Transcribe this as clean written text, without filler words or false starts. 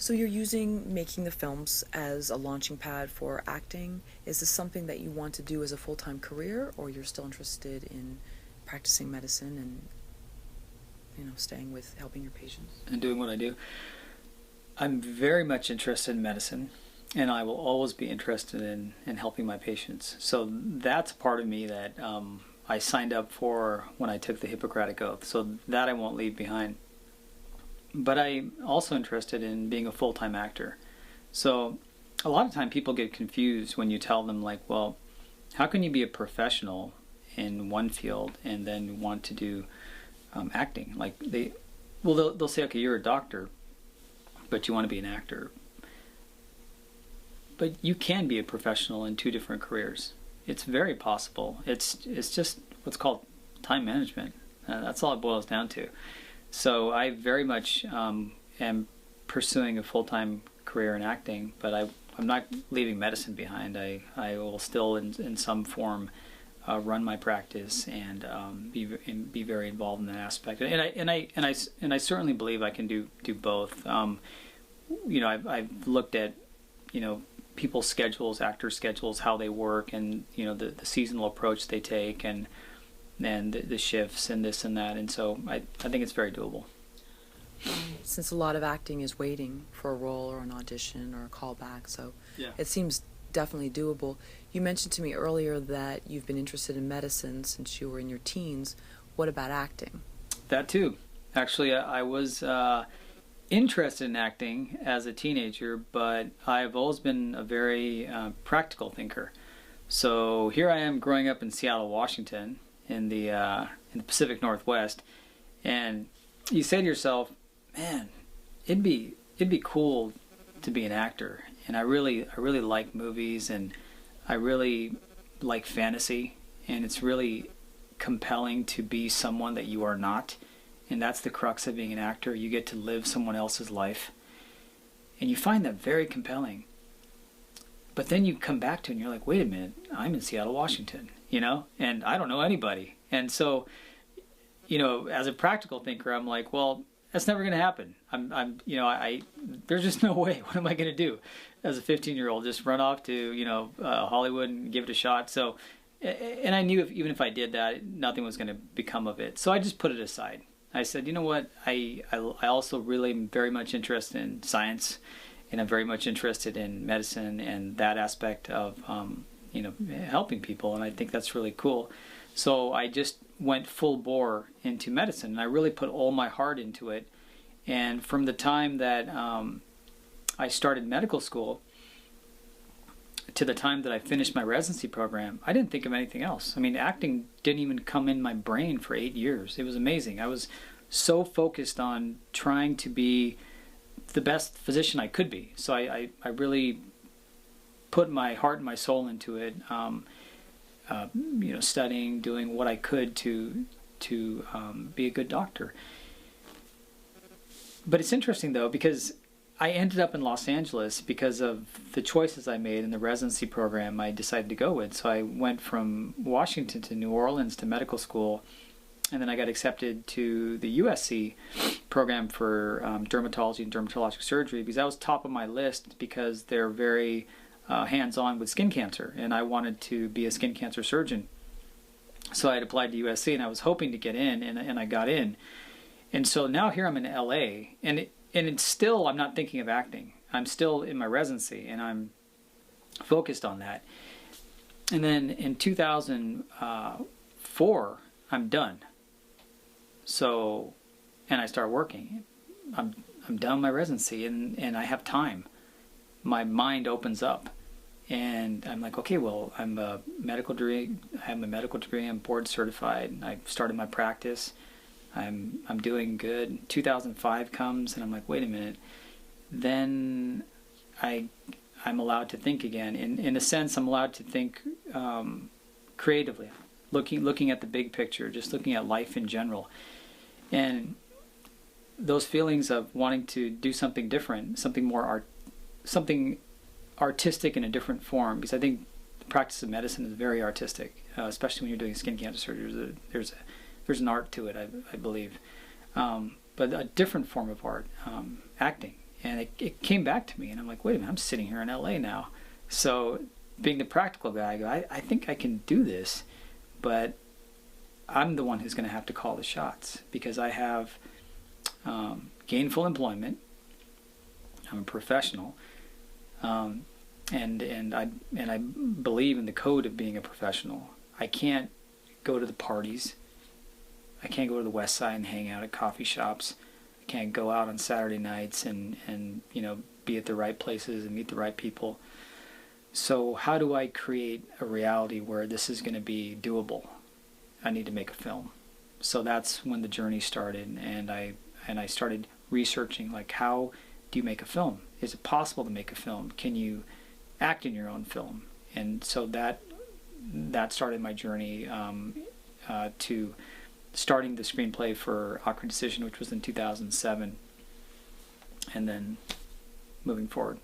So you're using making the films as a launching pad for acting. Is this something that you want to do as a full-time career, or you're still interested in practicing medicine and, staying with helping your patients? And doing what I do. I'm very much interested in medicine, and I will always be interested in helping my patients. So that's a part of me that I signed up for when I took the Hippocratic Oath. So that I won't leave behind. But I'm also interested in being a full-time actor. So a lot of time people get confused when you tell them, like, well, how can you be a professional in one field and then want to do acting? Like they'll say, okay, you're a doctor, but you want to be an actor. But you can be a professional in two different careers. It's very possible. It's just what's called time management. That's all it boils down to. So I very much am pursuing a full-time career in acting, but I'm not leaving medicine behind. I will still, in some form, run my practice and be very involved in that aspect. And I certainly believe I can do both. I've looked at people's schedules, actors' schedules, how they work, and the seasonal approach they take, and the shifts and this and that, and so I think it's very doable. Since a lot of acting is waiting for a role or an audition or a callback, so Yeah. it seems definitely doable. You mentioned to me earlier that you've been interested in medicine since you were in your teens. What about acting? That too. Actually, I was interested in acting as a teenager, but I've always been a very practical thinker. So here I am growing up in Seattle, Washington, in the Pacific Northwest, and you say to yourself, man, it'd be cool to be an actor. And I really like movies, and I really like fantasy, and it's really compelling to be someone that you are not. And that's the crux of being an actor. You get to live someone else's life, and you find that very compelling. But then you come back to it and you're like, wait a minute, I'm in Seattle, Washington, and I don't know anybody. And so, as a practical thinker, I'm like, well, that's never going to happen. There's just no way. What am I going to do as a 15-year-old? Just run off to, Hollywood and give it a shot. So, and I knew even if I did that, nothing was going to become of it. So I just put it aside. I said, you know what? I also really am very much interested in science, and I'm very much interested in medicine and that aspect of, helping people. And I think that's really cool. So I just went full bore into medicine, and I really put all my heart into it. And from the time that I started medical school to the time that I finished my residency program, I didn't think of anything else. I mean, acting didn't even come in my brain for 8 years. It was amazing. I was so focused on trying to be the best physician I could be. So I really put my heart and my soul into it, studying, doing what I could to be a good doctor. But it's interesting, though, because I ended up in Los Angeles because of the choices I made in the residency program I decided to go with. So I went from Washington to New Orleans to medical school, and then I got accepted to the USC program for dermatology and dermatologic surgery, because that was top of my list, because they're very hands-on with skin cancer, and I wanted to be a skin cancer surgeon. So I had applied to USC, and I was hoping to get in, and I got in. And so now here I'm in LA, and it's still, I'm not thinking of acting. I'm still in my residency, and I'm focused on that. And then in 2004, I'm done. So, and I start working. I'm done my residency, and I have time. My mind opens up, and I'm like, okay, well, I'm a medical degree. I have my medical degree. I'm board certified. I've started my practice. I'm doing good. 2005 comes, and I'm like, wait a minute. Then I'm allowed to think again. In a sense, I'm allowed to think creatively, looking at the big picture, just looking at life in general. And those feelings of wanting to do something different, something artistic in a different form, because I think the practice of medicine is very artistic, especially when you're doing skin cancer surgery. There's an art to it, I believe, but a different form of art, acting. And it came back to me, and I'm like, wait a minute, I'm sitting here in LA now. So being the practical guy, I go, I think I can do this, but I'm the one who's going to have to call the shots because I have gainful employment. I'm a professional, and I believe in the code of being a professional. I can't go to the parties. I can't go to the West Side and hang out at coffee shops. I can't go out on Saturday nights and be at the right places and meet the right people. So how do I create a reality where this is going to be doable? I need to make a film. So that's when the journey started, and I started researching, like, how do you make a film? Is it possible to make a film? Can you act in your own film? And so that started my journey to starting the screenplay for Awkward Decision, which was in 2007, and then moving forward.